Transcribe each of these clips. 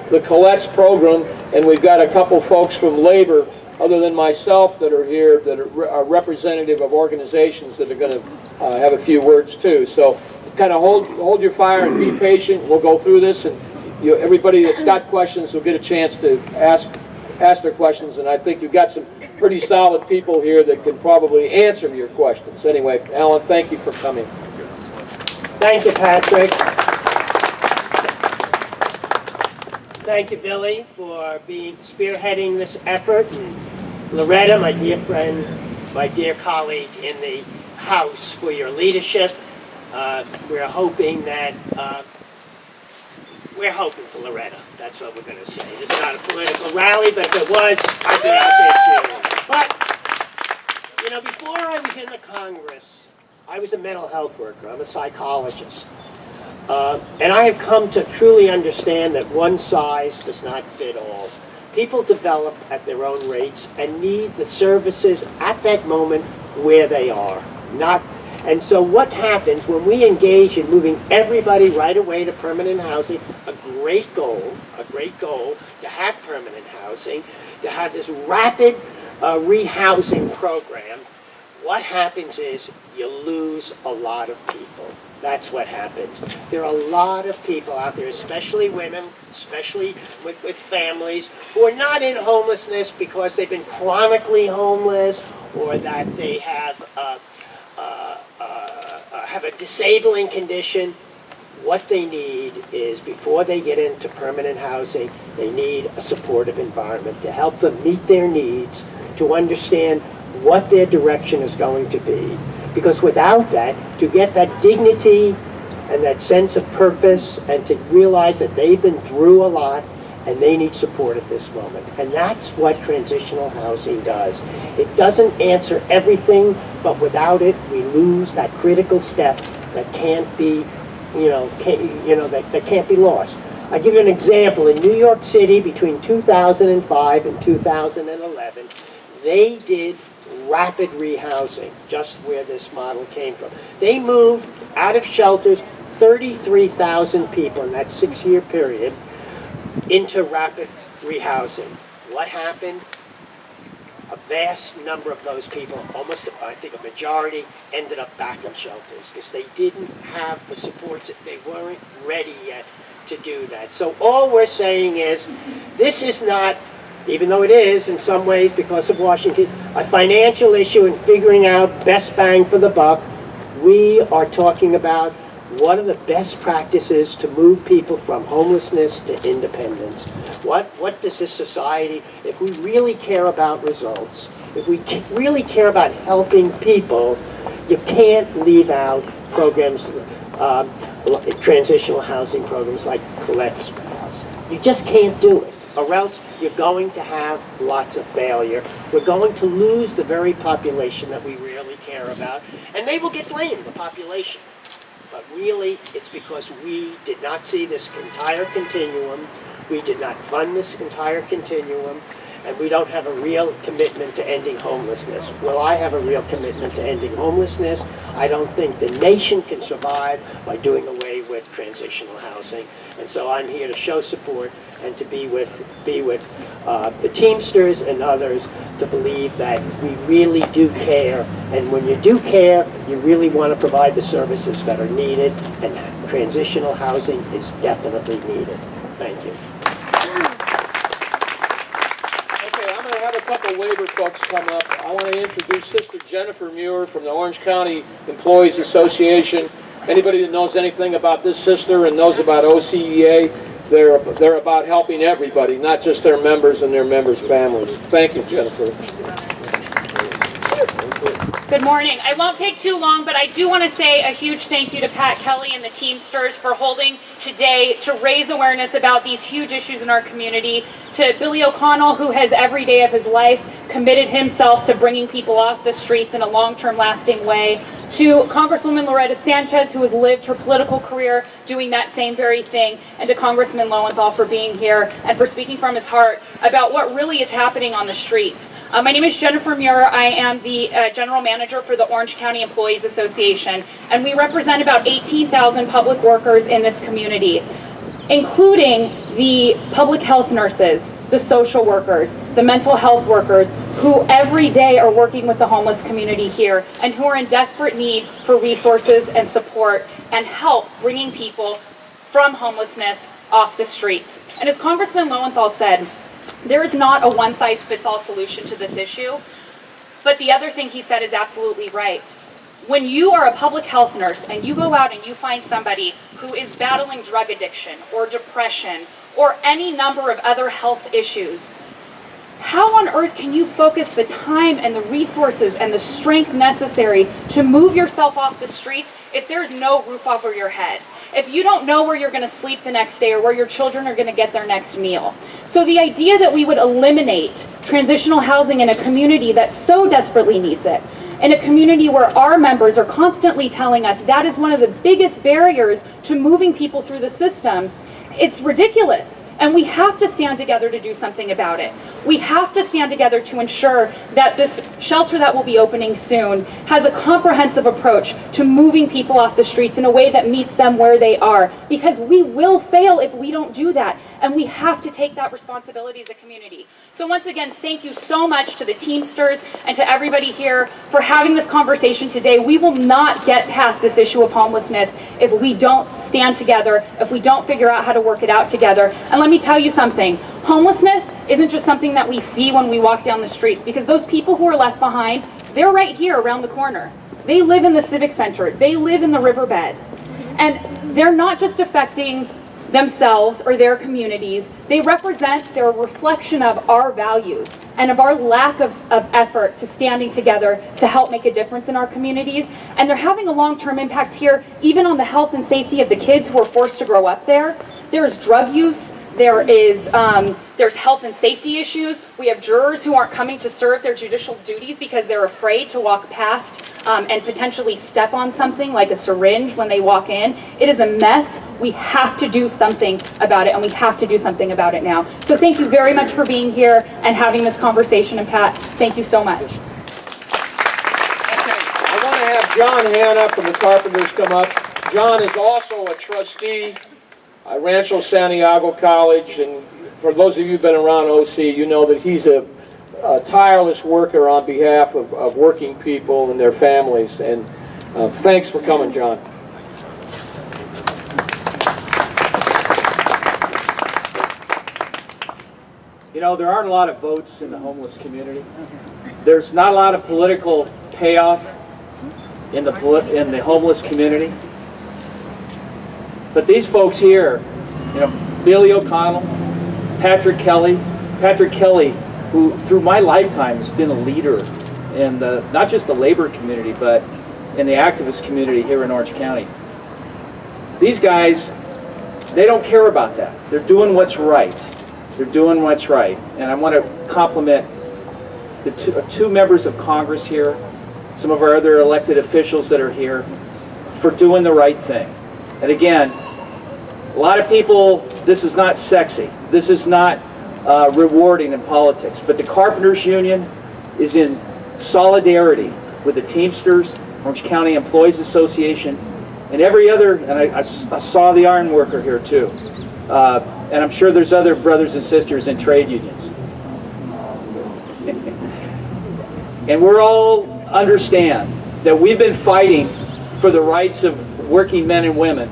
the Colette's program, and we've got a couple folks from labor, other than myself, that are here, that are representative of organizations that are going to have a few words too. So kind of hold your fire and be patient. We'll go through this, and everybody that's got questions will get a chance to ask their questions, and I think you've got some pretty solid people here that can probably answer your questions. Anyway, Alan, thank you for coming. Thank you, Patrick. Thank you, Billy, for spearheading this effort. And Loretta, my dear friend, my dear colleague in the House, for your leadership. We're hoping for Loretta. That's what we're going to say. This is not a political rally, but if it was, I'd be out there cheering. But, you know, before I was in the Congress, I was a mental health worker. I'm a psychologist. And I have come to truly understand that one size does not fit all. People develop at their own rates and need the services at that moment where they are. And so what happens when we engage in moving everybody right away to permanent housing, a great goal to have permanent housing, to have this rapid rehousing program, what happens is you lose a lot of people. That's what happens. There are a lot of people out there, especially women, especially with families, who are not in homelessness because they've been chronically homeless or that they have a disabling condition. What they need is, before they get into permanent housing, they need a supportive environment to help them meet their needs, to understand what their direction is going to be. Because without that, to get that dignity and that sense of purpose and to realize that they've been through a lot and they need support at this moment. And that's what transitional housing does. It doesn't answer everything, but without it, we lose that critical step that can't be, that can't be lost. I'll give you an example. In New York City, between 2005 and 2011, they did rapid rehousing, just where this model came from. They moved out of shelters 33,000 people in that 6-year period into rapid rehousing. What happened? A vast number of those people, almost, I think a majority, ended up back in shelters because they didn't have the supports. They weren't ready yet to do that. So all we're saying is, this is not, even though it is in some ways because of Washington, a financial issue in figuring out best bang for the buck. We are talking about what are the best practices to move people from homelessness to independence. What does this society, if we really care about results, if we really care about helping people, you can't leave out programs, transitional housing programs like Colette's house. You just can't do it, or else you're going to have lots of failure. We're going to lose the very population that we really care about, and they will get blamed, the population. But really, it's because we did not see this entire continuum, we did not fund this entire continuum, and we don't have a real commitment to ending homelessness. Well, I have a real commitment to ending homelessness. I don't think the nation can survive by doing away with transitional housing. And so I'm here to show support and to be with the Teamsters and others to believe that we really do care. And when you do care, you really want to provide the services that are needed, and transitional housing is definitely needed. Thank you. Okay, I'm going to have a couple labor folks come up. I want to introduce Sister Jennifer Muir from the Orange County Employees Association. Anybody that knows anything about this sister and knows about OCEA, they're about helping everybody, not just their members and their members' families. Thank you, Jennifer. Good morning. I won't take too long, but I do want to say a huge thank you to Pat Kelly and the Teamsters for holding today to raise awareness about these huge issues in our community, to Billy O'Connell, who has every day of his life committed himself to bringing people off the streets in a long-term lasting way, to Congresswoman Loretta Sanchez, who has lived her political career doing that same very thing, and to Congressman Lowenthal for being here and for speaking from his heart about what really is happening on the streets. My name is Jennifer Muir. I am the General Manager for the Orange County Employees Association, and we represent about 18,000 public workers in this community, including the public health nurses, the social workers, the mental health workers, who every day are working with the homeless community here and who are in desperate need for resources and support and help bringing people from homelessness off the streets. And as Congressman Lowenthal said, there is not a one-size-fits-all solution to this issue, but the other thing he said is absolutely right. When you are a public health nurse and you go out and you find somebody who is battling drug addiction or depression or any number of other health issues, how on earth can you focus the time and the resources and the strength necessary to move yourself off the streets if there's no roof over your head? If you don't know where you're going to sleep the next day or where your children are going to get their next meal. So the idea that we would eliminate transitional housing in a community that so desperately needs it, in a community where our members are constantly telling us that is one of the biggest barriers to moving people through the system, it's ridiculous. And we have to stand together to do something about it. We have to stand together to ensure that this shelter that will be opening soon has a comprehensive approach to moving people off the streets in a way that meets them where they are. Because we will fail if we don't do that. And we have to take that responsibility as a community. So once again, thank you so much to the Teamsters and to everybody here for having this conversation today. We will not get past this issue of homelessness if we don't stand together, if we don't figure out how to work it out together. And let me tell you something, homelessness isn't just something that we see when we walk down the streets, because those people who are left behind, they're right here around the corner. They live in the Civic Center, they live in the riverbed. And they're not just affecting themselves or their communities, they represent their reflection of our values and of our lack of effort to standing together to help make a difference in our communities. And they're having a long-term impact here, even on the health and safety of the kids who are forced to grow up there. There's drug use, there's health and safety issues. We have jurors who aren't coming to serve their judicial duties because they're afraid to walk past and potentially step on something like a syringe when they walk in. It is a mess. We have to do something about it, and we have to do something about it now. So thank you very much for being here and having this conversation. And Pat, thank you so much. Okay. I want to have John Hanna from the Carpenters come up. John is also a trustee at Rancho Santiago College, and for those of you who've been around OC, you know that he's a tireless worker on behalf of working people and their families. And thanks for coming, John. You know, there aren't a lot of votes in the homeless community. There's not a lot of political payoff in the homeless community. But these folks here, you know, Billy O'Connell, Patrick Kelly, who through my lifetime has been a leader in not just the labor community, but in the activist community here in Orange County. These guys, they don't care about that. They're doing what's right. They're doing what's right. And I want to compliment the two members of Congress here, some of our other elected officials that are here, for doing the right thing. And again, a lot of people, this is not sexy. This is not rewarding in politics. But the Carpenters Union is in solidarity with the Teamsters, Orange County Employees Association, and every other, and I saw the iron worker here too. And I'm sure there's other brothers and sisters in trade unions. And we're all understand that we've been fighting for the rights of working men and women,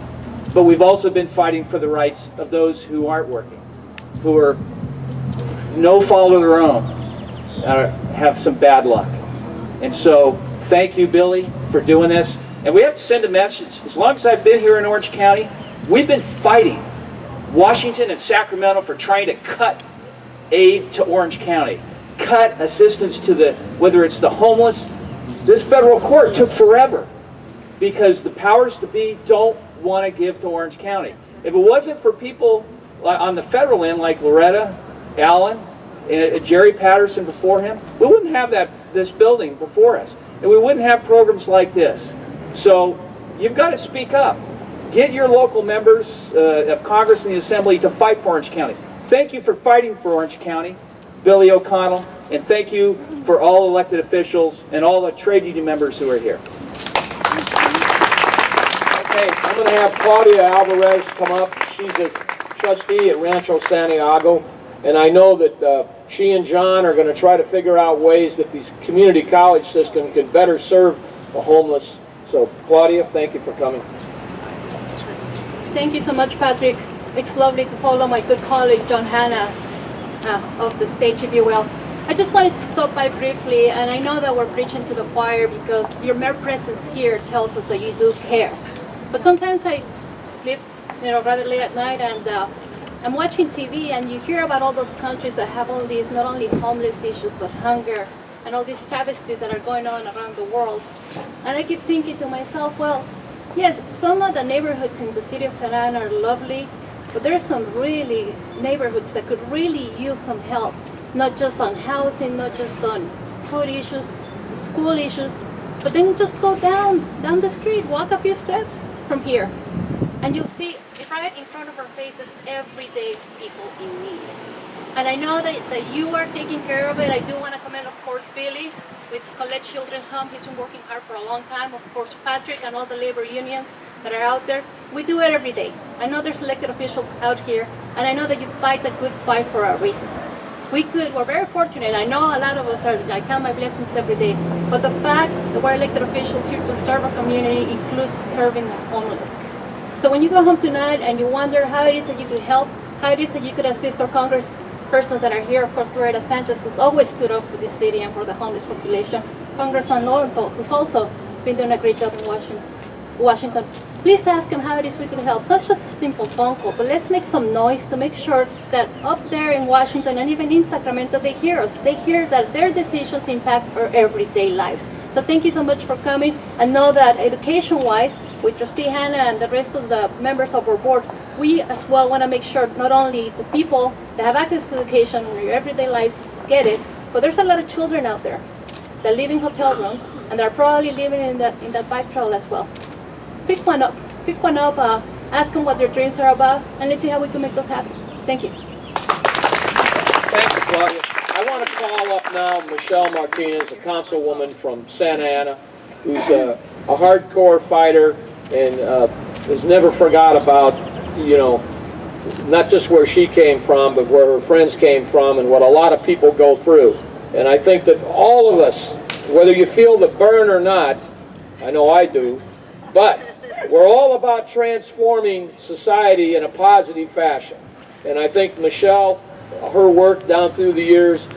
but we've also been fighting for the rights of those who aren't working, who are no fault of their own, have some bad luck. And so thank you, Billy, for doing this. And we have to send a message. As long as I've been here in Orange County, we've been fighting Washington and Sacramento for trying to cut aid to Orange County, cut assistance to whether it's the homeless. This federal court took forever because the powers to be don't want to give to Orange County. If it wasn't for people on the federal end like Loretta, Allen, and Jerry Patterson before him, we wouldn't have this building before us, and we wouldn't have programs like this. So you've got to speak up. Get your local members of Congress and the Assembly to fight for Orange County. Thank you for fighting for Orange County, Billy O'Connell, and thank you for all elected officials and all the trade union members who are here. Okay, I'm going to have Claudia Alvarez come up. She's a trustee at Rancho Santiago, and I know that she and John are going to try to figure out ways that these community college system can better serve the homeless. So, Claudia, thank you for coming. Thank you so much, Patrick. It's lovely to follow my good colleague, John Hanna, off the stage, if you will. I just wanted to stop by briefly, and I know that we're preaching to the choir because your mere presence here tells us that you do care. But sometimes I sleep, rather late at night, and I'm watching TV, and you hear about all those countries that have all these, not only homeless issues, but hunger, and all these travesties that are going on around the world. And I keep thinking to myself, well, yes, some of the neighborhoods in the city of Santa Ana are lovely, but there's some really neighborhoods that could really use some help, not just on housing, not just on food issues, school issues, but then just go down the street, walk a few steps from here, and you'll see right in front of our faces everyday people in need. And I know that you are taking care of it. I do want to commend, of course, Billy with Colette Children's Home. He's been working hard for a long time. Of course, Patrick and all the labor unions that are out there. We do it every day. I know there's elected officials out here, and I know that you fight a good fight for a reason. We're very fortunate. I know a lot of us are, I count my blessings every day, but the fact that we're elected officials here to serve our community includes serving the homeless. So when you go home tonight and you wonder how it is that you could help, how it is that you could assist our congresspersons that are here, of course, Loretta Sanchez, who's always stood up for this city and for the homeless population, Congressman Lowenthal, who's also been doing a great job in Washington. Please ask him how it is we could help. Not just a simple phone call, but let's make some noise to make sure that up there in Washington and even in Sacramento, they hear us. They hear that their decisions impact our everyday lives. So thank you so much for coming, and know that education-wise, with Trustee Hanna and the rest of the members of our board, we as well want to make sure not only the people that have access to education in their everyday lives get it, but there's a lot of children out there that live in hotel rooms and they're probably living in that bike trail as well. Pick one up, ask them what their dreams are about, and let's see how we can make those happen. Thank you. Thank you, Claudia. I want to call up now Michelle Martinez, a councilwoman from Santa Ana, who's a hardcore fighter and has never forgot about, not just where she came from, but where her friends came from and what a lot of people go through. And I think that all of us, whether you feel the burn or not, I know I do, but we're all about transforming society in a positive fashion. And I think Michelle, her work down through the years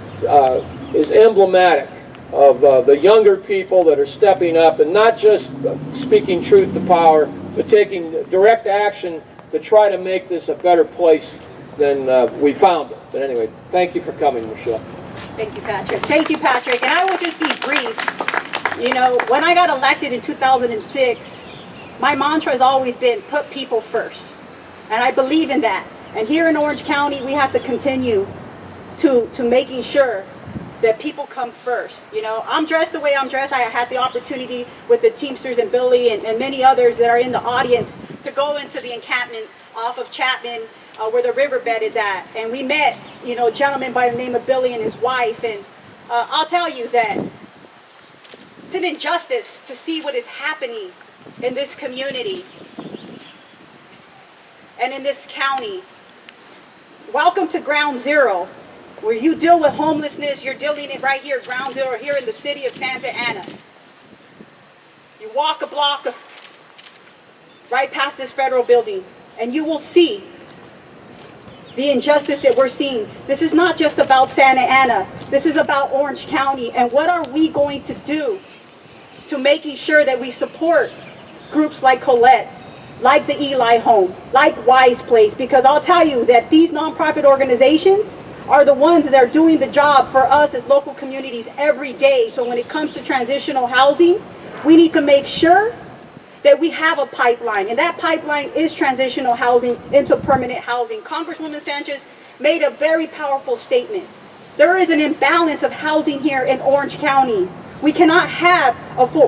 is emblematic of the younger people that are stepping up and not just speaking truth to power, but taking direct action to try to make this a better place than we found it. But anyway, thank you for coming, Michelle. Thank you, Patrick. Thank you, Patrick. And I will just be brief. When I got elected in 2006, my mantra has always been put people first. And I believe in that. And here in Orange County, we have to continue to making sure that people come first. I'm dressed the way I'm dressed. I had the opportunity with the Teamsters and Billy and many others that are in the audience to go into the encampment off of Chapman where the riverbed is at. And we met, a gentleman by the name of Billy and his wife. And I'll tell you that it's an injustice to see what is happening in this community and in this county. Welcome to Ground Zero. Where you deal with homelessness, you're dealing it right here, Ground Zero, here in the city of Santa Ana. You walk a block right past this federal building, and you will see the injustice that we're seeing. This is not just about Santa Ana. This is about Orange County, and what are we going to do to making sure that we support groups like Colette, like the Eli Home, like Wise Place, because I'll tell you that these nonprofit organizations are the ones that are doing the job for us as local communities every day. So when it comes to transitional housing, we need to make sure that we have a pipeline, and that pipeline is transitional housing into permanent housing. Congresswoman Sanchez made a very powerful statement. There is an imbalance of housing here in Orange County. We cannot have,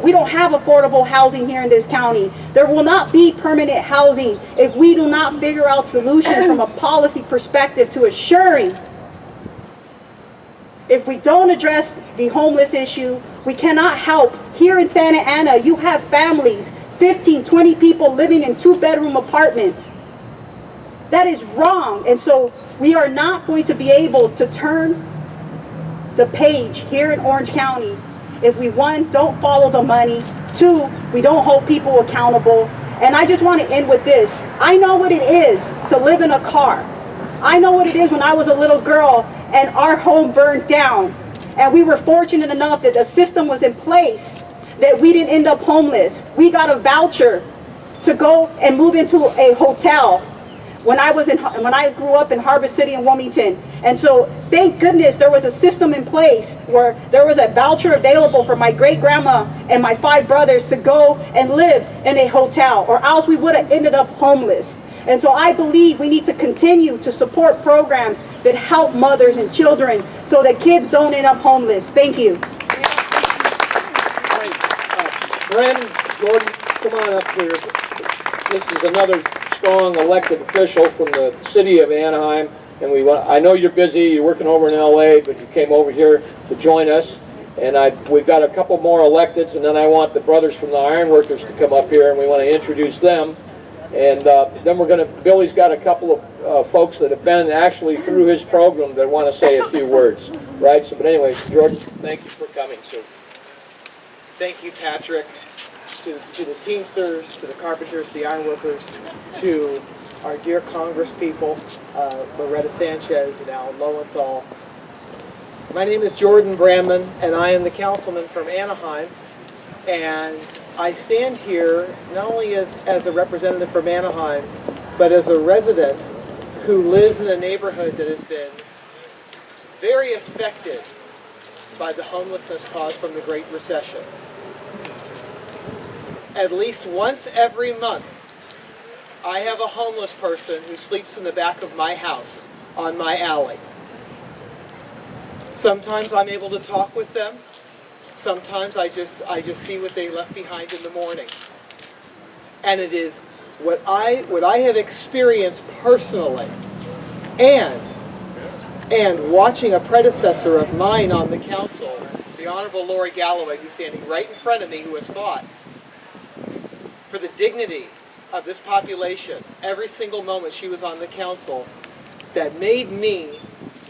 we don't have affordable housing here in this county. There will not be permanent housing if we do not figure out solutions from a policy perspective to assuring. If we don't address the homeless issue, we cannot help. Here in Santa Ana, you have families, 15, 20 people living in 2-bedroom apartments. That is wrong. And so we are not going to be able to turn the page here in Orange County if we, one, don't follow the money, two, we don't hold people accountable. And I just want to end with this. I know what it is to live in a car. I know what it is when I was a little girl and our home burned down. And we were fortunate enough that the system was in place that we didn't end up homeless. We got a voucher to go and move into a hotel when I grew up in Harbor City and Wilmington. And so thank goodness there was a system in place where there was a voucher available for my great grandma and my 5 brothers to go and live in a hotel, or else we would have ended up homeless. And so I believe we need to continue to support programs that help mothers and children so that kids don't end up homeless. Thank you. Brandon, Jordan, come on up here. This is another strong elected official from the city of Anaheim, and I know you're busy, you're working over in LA, but you came over here to join us, and we've got a couple more electeds, and then I want the brothers from the ironworkers to come up here, and we want to introduce them, and then Billy's got a couple of folks that have been actually through his program that want to say a few words, right? So, but anyway, Jordan, thank you for coming, sir. Thank you, Patrick, to the Teamsters, to the carpenters, to the ironworkers, to our dear Congress people, Loretta Sanchez and Alan Lowenthal. My name is Jordan Bramman, and I am the councilman from Anaheim. And I stand here not only as a representative from Anaheim, but as a resident who lives in a neighborhood that has been very affected by the homelessness caused from the Great Recession. At least once every month, I have a homeless person who sleeps in the back of my house on my alley. Sometimes I'm able to talk with them. Sometimes I just see what they left behind in the morning. And it is what I have experienced personally, and watching a predecessor of mine on the council, the Honorable Lori Galloway, who's standing right in front of me, who has fought for the dignity of this population every single moment she was on the council, that made me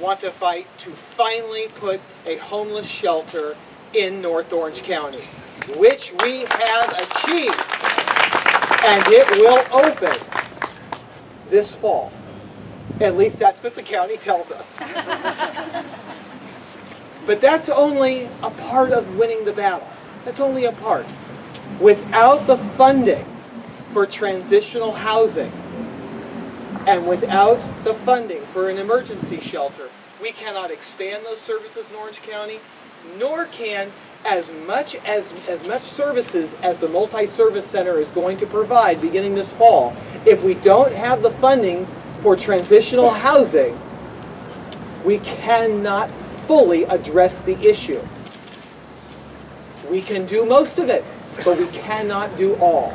want to fight to finally put a homeless shelter in North Orange County, which we have achieved, and it will open this fall. At least that's what the county tells us. But that's only a part of winning the battle. That's only a part. Without the funding for transitional housing and without the funding for an emergency shelter, we cannot expand those services in Orange County, nor can as much services as the multi-service center is going to provide beginning this fall. If we don't have the funding for transitional housing, we cannot fully address the issue. We can do most of it, but we cannot do all.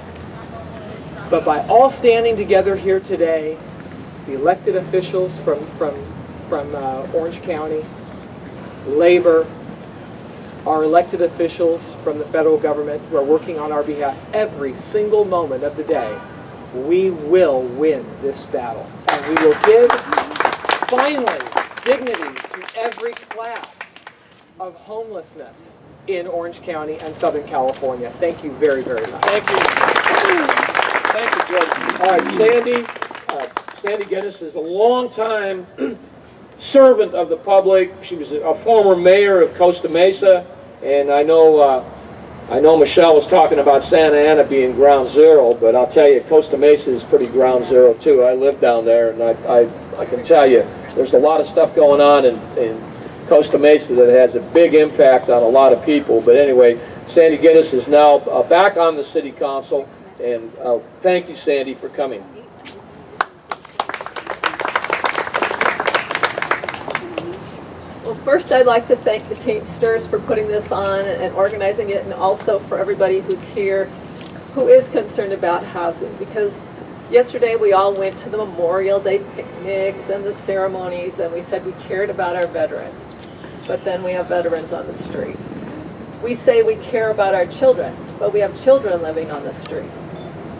But by all standing together here today, the elected officials from Orange County, labor, our elected officials from the federal government who are working on our behalf every single moment of the day, we will win this battle. And we will give, finally, dignity to every class of homelessness in Orange County and Southern California. Thank you very, very much. Thank you. Thank you, Jordan. All right, Sandy Guinness is a long-time servant of the public. She was a former mayor of Costa Mesa, and I know Michelle was talking about Santa Ana being ground zero, but I'll tell you, Costa Mesa is pretty ground zero too. I live down there, and I can tell you, there's a lot of stuff going on in Costa Mesa that has a big impact on a lot of people. But anyway, Sandy Guinness is now back on the city council, and thank you, Sandy, for coming. Well, first I'd like to thank the Teamsters for putting this on and organizing it, and also for everybody who's here who is concerned about housing, because yesterday we all went to the Memorial Day picnics and the ceremonies, and we said we cared about our veterans, but then we have veterans on the street. We say we care about our children, but we have children living on the street.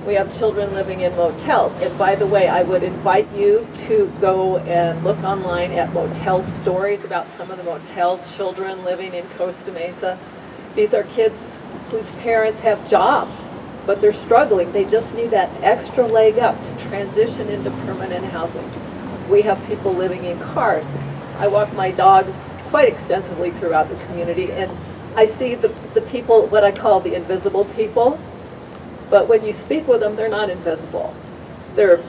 We have children living in motels. And by the way, I would invite you to go and look online at motel stories about some of the motel children living in Costa Mesa. These are kids whose parents have jobs, but they're struggling. They just need that extra leg up to transition into permanent housing. We have people living in cars. I walk my dogs quite extensively throughout the community, and I see the people, what I call the invisible people. But when you speak with them, they're not invisible. There's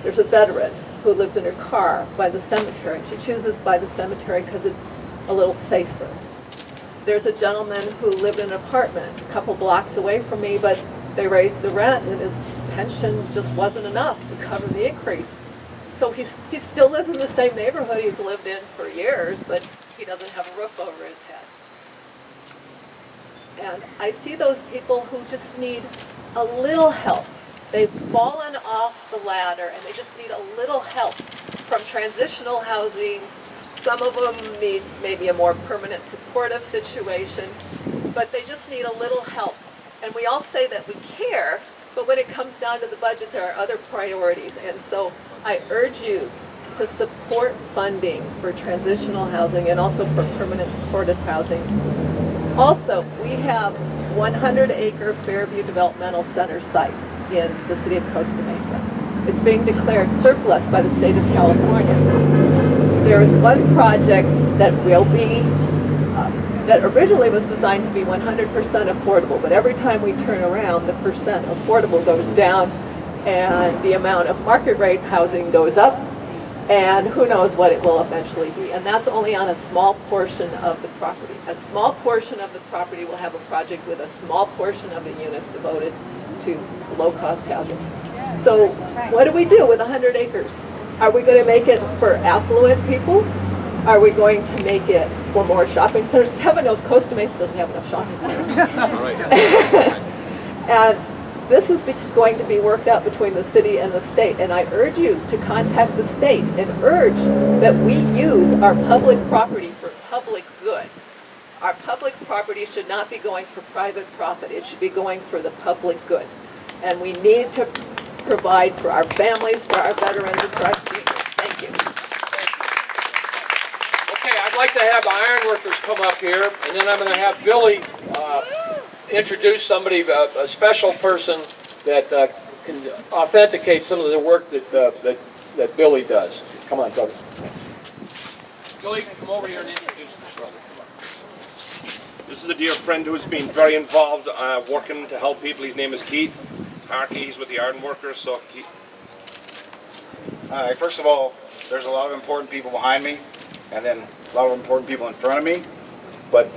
a veteran who lives in her car by the cemetery. She chooses by the cemetery because it's a little safer. There's a gentleman who lived in an apartment a couple blocks away from me, but they raised the rent and his pension just wasn't enough to cover the increase. So he still lives in the same neighborhood he's lived in for years, but he doesn't have a roof over his head. And I see those people who just need a little help. They've fallen off the ladder and they just need a little help from transitional housing. Some of them need maybe a more permanent supportive situation, but they just need a little help. And we all say that we care, but when it comes down to the budget, there are other priorities. And so I urge you to support funding for transitional housing and also for permanent supportive housing. Also, we have 100-acre Fairview Developmental Center site in the city of Costa Mesa. It's being declared surplus by the state of California. There is one project that will be, that originally was designed to be 100% affordable, but every time we turn around, the percent affordable goes down and the amount of market rate housing goes up, and who knows what it will eventually be. And that's only on a small portion of the property. A small portion of the property will have a project with a small portion of the units devoted to low-cost housing. So what do we do with 100 acres? Are we going to make it for affluent people? Are we going to make it for more shopping centers? Heaven knows Costa Mesa doesn't have enough shopping centers. And this is going to be worked out between the city and the state, and I urge you to contact the state and urge that we use our public property for public good. Our public property should not be going for private profit. It should be going for the public good. And we need to provide for our families, for our veterans, and for our seniors. Thank you. Okay, I'd like to have the ironworkers come up here, and then I'm going to have Billy introduce somebody, a special person that can authenticate some of the work that Billy does. Come on, Billy. Billy, come over here and introduce this brother. This is a dear friend who's been very involved working to help people. His name is Keith Harkey. He's with the ironworkers. So, first of all, there's a lot of important people behind me, and then a lot of important people in front of me. But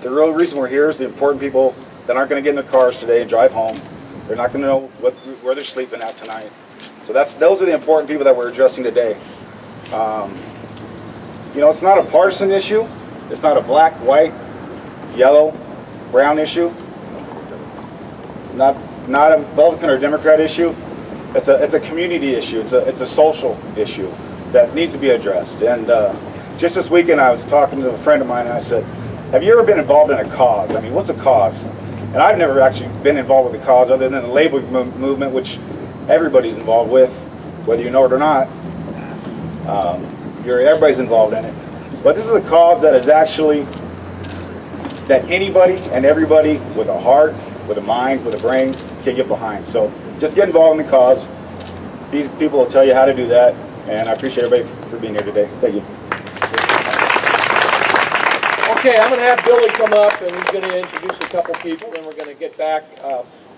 the real reason we're here is the important people that aren't going to get in their cars today and drive home. They're not going to know where they're sleeping at tonight. So those are the important people that we're addressing today. You know, it's not a partisan issue. It's not a black, white, yellow, brown issue. Not a Republican or Democrat issue. It's a community issue. It's a social issue that needs to be addressed. And just this weekend, I was talking to a friend of mine, and I said, "Have you ever been involved in a cause? I mean, what's a cause?" And I've never actually been involved with a cause other than the labor movement, which everybody's involved with, whether you know it or not. Everybody's involved in it. But this is a cause that is actually that anybody and everybody with a heart, with a mind, with a brain can get behind. So just get involved in the cause. These people will tell you how to do that, and I appreciate everybody for being here today. Thank you. Okay, I'm going to have Billy come up, and he's going to introduce a couple people, then we're going to get back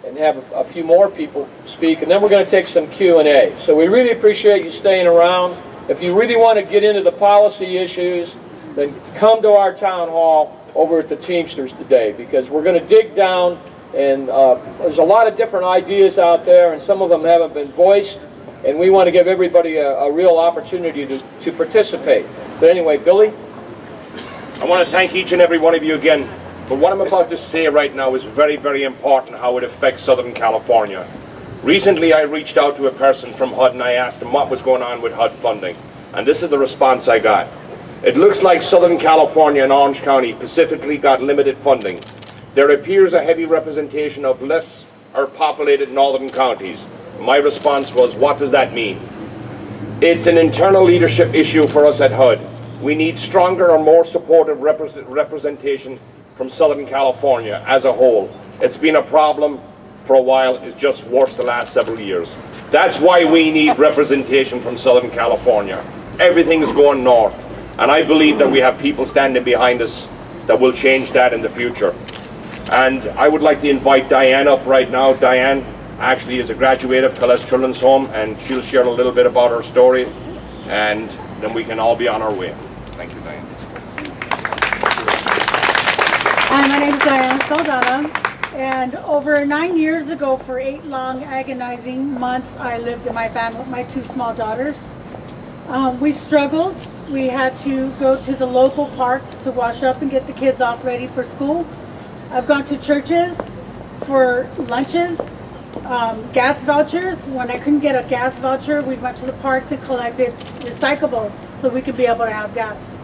and have a few more people speak, and then we're going to take some Q&A. So we really appreciate you staying around. If you really want to get into the policy issues, then come to our town hall over at the Teamsters today, because we're going to dig down, and there's a lot of different ideas out there, and some of them haven't been voiced, and we want to give everybody a real opportunity to participate. But anyway, Billy? I want to thank each and every one of you again. But what I'm about to say right now is very, very important, how it affects Southern California. Recently, I reached out to a person from HUD and I asked them what was going on with HUD funding. And this is the response I got. It looks like Southern California and Orange County specifically got limited funding. There appears a heavy representation of less or populated northern counties. My response was, what does that mean? It's an internal leadership issue for us at HUD. We need stronger or more supportive representation from Southern California as a whole. It's been a problem for a while. It's just worse the last several years. That's why we need representation from Southern California. Everything's going north, and I believe that we have people standing behind us that will change that in the future. And I would like to invite Diane up right now. Diane actually is a graduate of Colette Children's Home, and she'll share a little bit about her story, and then we can all be on our way. Thank you, Diane. Hi, my name is Diane Saldana, and over 9 years ago, for 8 long agonizing months, I lived in my van with my 2 small daughters. We struggled. We had to go to the local parks to wash up and get the kids off ready for school. I've gone to churches for lunches, gas vouchers. When I couldn't get a gas voucher, we went to the parks and collected recyclables so we could be able to have gas.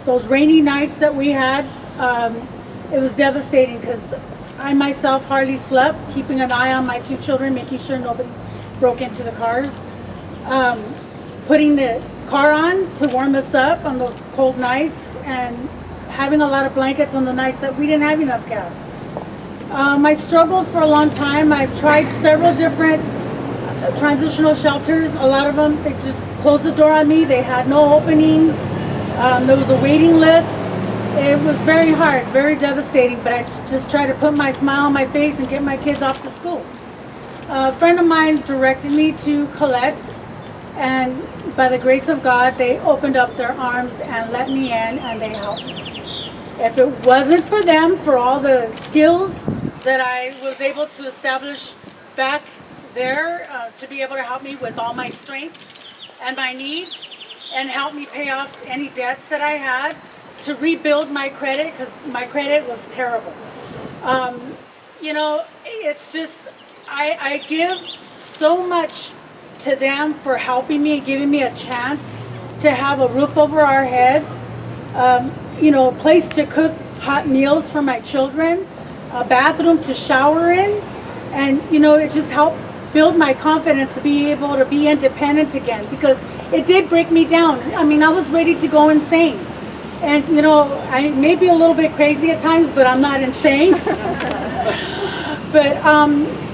Those rainy nights that we had, it was devastating because I myself hardly slept, keeping an eye on my 2 children, making sure nobody broke into the cars. Putting the car on to warm us up on those cold nights, and having a lot of blankets on the nights that we didn't have enough gas. I struggled for a long time. I've tried several different transitional shelters. A lot of them, they just closed the door on me. They had no openings. There was a waiting list. It was very hard, very devastating, but I just tried to put my smile on my face and get my kids off to school. A friend of mine directed me to Colette's, and by the grace of God, they opened up their arms and let me in, and they helped me. If it wasn't for them, for all the skills that I was able to establish back there to be able to help me with all my strengths and my needs, and help me pay off any debts that I had, to rebuild my credit, because my credit was terrible. You know, it's just, I give so much to them for helping me and giving me a chance to have a roof over our heads, you know, a place to cook hot meals for my children, a bathroom to shower in, and you know, it just helped build my confidence to be able to be independent again, because it did break me down. I mean, I was ready to go insane. And you know, I may be a little bit crazy at times, but I'm not insane. But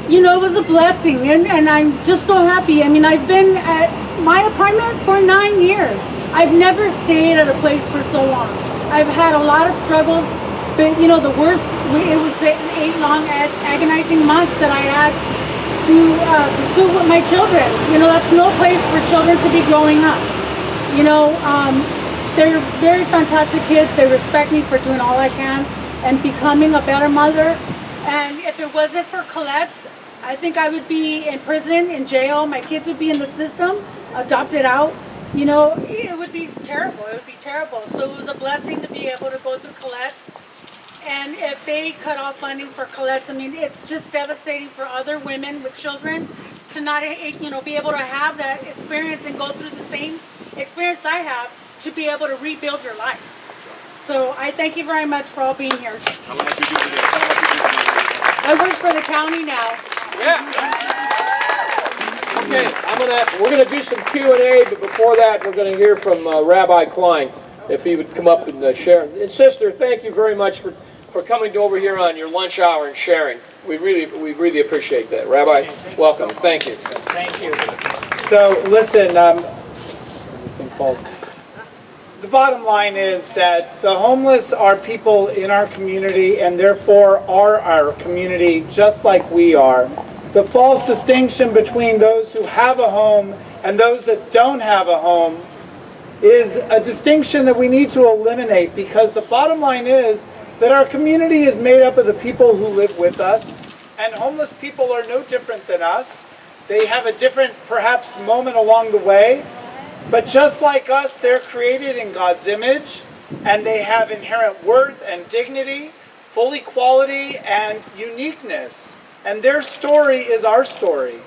you know, it was a blessing, and I'm just so happy. I mean, I've been at my apartment for 9 years. I've never stayed at a place for so long. I've had a lot of struggles, but you know, the worst, it was the 8 long agonizing months that I had to pursue with my children. You know, that's no place for children to be growing up. You know, they're very fantastic kids. They respect me for doing all I can and becoming a better mother. And if it wasn't for Colette's, I think I would be in prison, in jail. My kids would be in the system, adopted out. You know, it would be terrible. It would be terrible. So it was a blessing to be able to go through Colette's. And if they cut off funding for Colette's, I mean, it's just devastating for other women with children to not, you know, be able to have that experience and go through the same experience I have, to be able to rebuild your life. So I thank you very much for all being here. How much you do today? I work for the county now. Yeah. Okay, we're gonna do some Q&A, but before that, we're gonna hear from Rabbi Klein, if he would come up and share. And sister, thank you very much for coming over here on your lunch hour and sharing. We really appreciate that. Rabbi, welcome. Thank you. Thank you. So listen, as this thing falls. The bottom line is that the homeless are people in our community, and therefore are our community just like we are. The false distinction between those who have a home and those that don't have a home is a distinction that we need to eliminate, because the bottom line is that our community is made up of the people who live with us, and homeless people are no different than us. They have a different, perhaps, moment along the way. But just like us, they're created in God's image, and they have inherent worth and dignity, full equality and uniqueness. And their story is our story.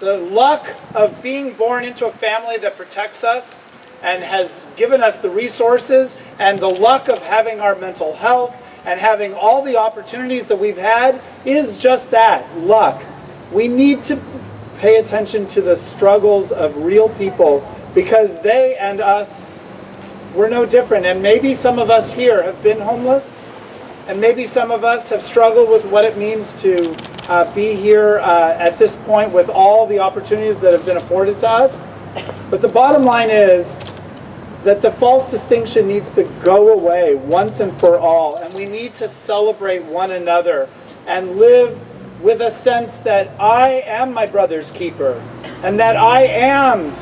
The luck of being born into a family that protects us and has given us the resources, and the luck of having our mental health and having all the opportunities that we've had is just that, luck. We need to pay attention to the struggles of real people because they and us, we're no different. And maybe some of us here have been homeless, and maybe some of us have struggled with what it means to be here at this point with all the opportunities that have been afforded to us. But the bottom line is that the false distinction needs to go away once and for all, and we need to celebrate one another and live with a sense that I am my brother's keeper, and that I am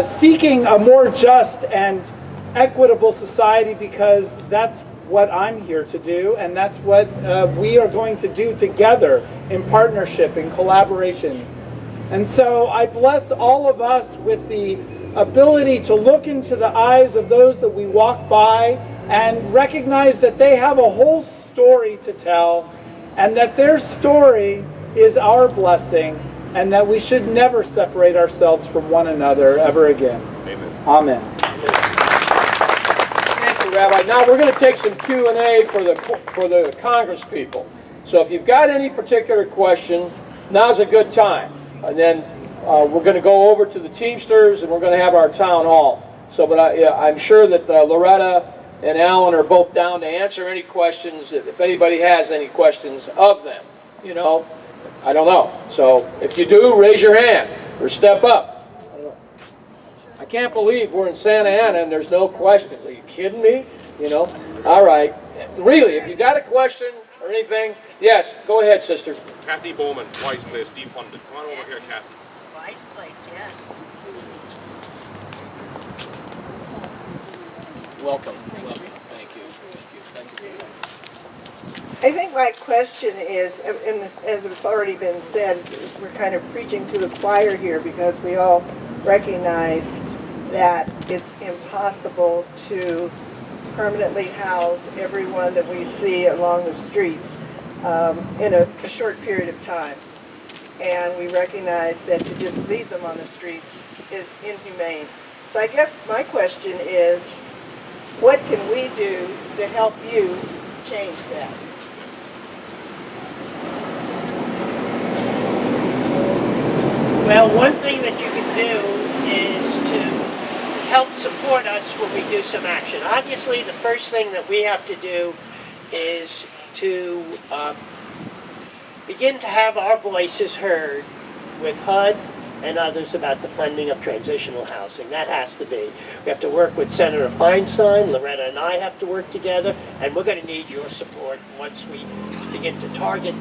seeking a more just and equitable society because that's what I'm here to do, and that's what we are going to do together in partnership, in collaboration. And so I bless all of us with the ability to look into the eyes of those that we walk by and recognize that they have a whole story to tell, and that their story is our blessing, and that we should never separate ourselves from one another ever again. Amen. Amen. Thank you, Rabbi. Now we're going to take some Q&A for the Congress people. So if you've got any particular question, now's a good time. And then we're going to go over to the Teamsters, and we're going to have our town hall. So, but I'm sure that Loretta and Alan are both down to answer any questions, if anybody has any questions of them. You know, I don't know. So if you do, raise your hand or step up. I can't believe we're in Santa Ana and there's no questions. Are you kidding me? You know, all right. Really, if you got a question or anything, yes, go ahead, sister. Kathy Bowman, Wise Place, defunded. Come on over here, Kathy. Wise Place, yes. Welcome. Thank you. I think my question is, and as it's already been said, we're kind of preaching to the choir here because we all recognize that it's impossible to permanently house everyone that we see along the streets in a short period of time. And we recognize that to just leave them on the streets is inhumane. So I guess my question is, what can we do to help you change that? Well, one thing that you can do is to help support us when we do some action. Obviously, the first thing that we have to do is to begin to have our voices heard with HUD and others about the funding of transitional housing. That has to be. We have to work with Senator Feinstein, Loretta and I have to work together, and we're going to need your support once we begin to target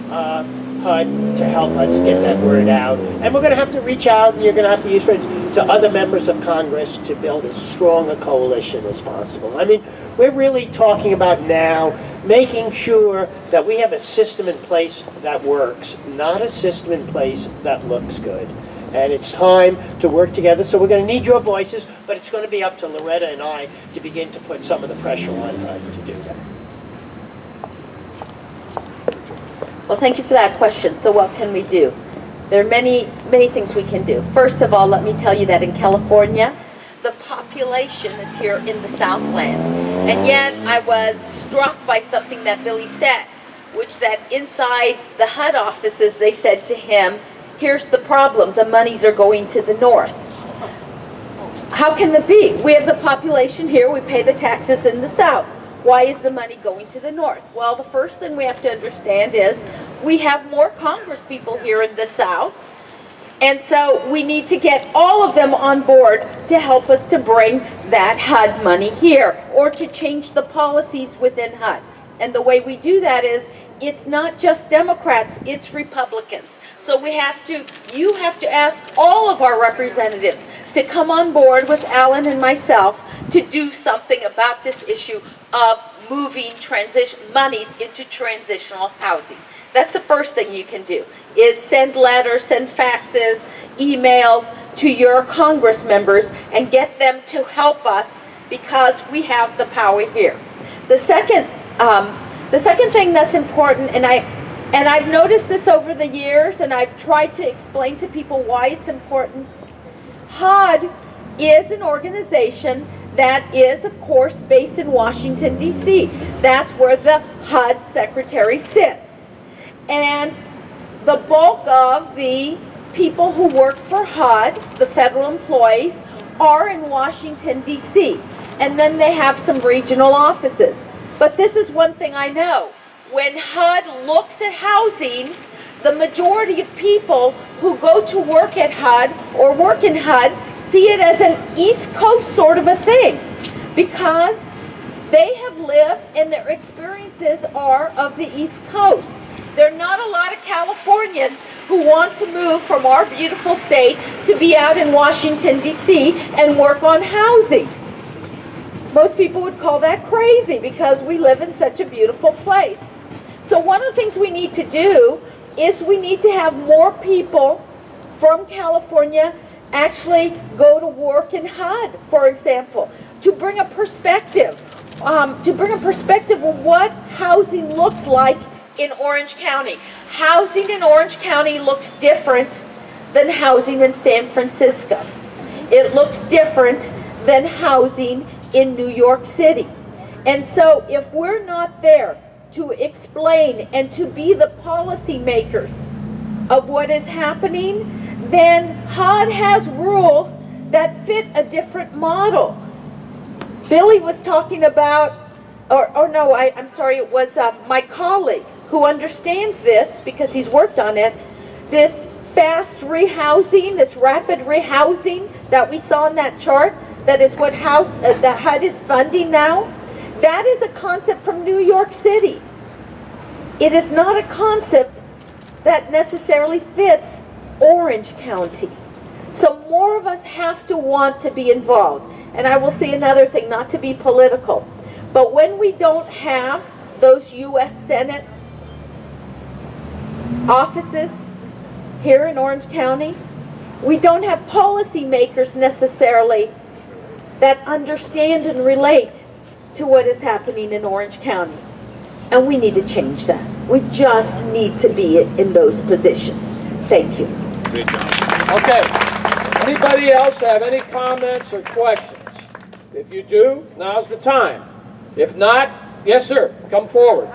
HUD to help us get that word out. And we're going to have to reach out, and you're going to have to use friends, to other members of Congress to build as strong a coalition as possible. I mean, we're really talking about now making sure that we have a system in place that works, not a system in place that looks good. And it's time to work together. So we're going to need your voices, but it's going to be up to Loretta and I to begin to put some of the pressure on HUD to do that. Well, thank you for that question. So what can we do? There are many things we can do. First of all, let me tell you that in California, the population is here in the Southland. And yet I was struck by something that Billy said, which that inside the HUD offices, they said to him, here's the problem, the monies are going to the north. How can that be? We have the population here, we pay the taxes in the south. Why is the money going to the north? Well, the first thing we have to understand is we have more Congress people here in the south. And so we need to get all of them on board to help us to bring that HUD money here or to change the policies within HUD. And the way we do that is it's not just Democrats, it's Republicans. So you have to ask all of our representatives to come on board with Alan and myself to do something about this issue of moving monies into transitional housing. That's the first thing you can do, is send letters, send faxes, emails to your Congress members and get them to help us because we have the power here. The second thing that's important, and I've noticed this over the years, and I've tried to explain to people why it's important. HUD is an organization that is, of course, based in Washington, D.C. That's where the HUD secretary sits. And the bulk of the people who work for HUD, the federal employees, are in Washington, D.C. And then they have some regional offices. But this is one thing I know. When HUD looks at housing, the majority of people who go to work at HUD or work in HUD see it as an East Coast sort of a thing, because they have lived and their experiences are of the East Coast. There are not a lot of Californians who want to move from our beautiful state to be out in Washington, D.C. and work on housing. Most people would call that crazy because we live in such a beautiful place. So one of the things we need to do is we need to have more people from California actually go to work in HUD, for example, to bring a perspective of what housing looks like in Orange County. Housing in Orange County looks different than housing in San Francisco. It looks different than housing in New York City. And so if we're not there to explain and to be the policy makers of what is happening, then HUD has rules that fit a different model. Billy was talking about, I'm sorry, it was my colleague who understands this because he's worked on it, this fast rehousing, this rapid rehousing that we saw in that chart, that is what that HUD is funding now. That is a concept from New York City. It is not a concept that necessarily fits Orange County. So more of us have to want to be involved. And I will say another thing, not to be political, but when we don't have those U.S. Senate offices here in Orange County, we don't have policymakers necessarily that understand and relate to what is happening in Orange County. And we need to change that. We just need to be in those positions. Thank you. Great job. Okay. Anybody else have any comments or questions? If you do, now's the time. If not, yes, sir, come forward.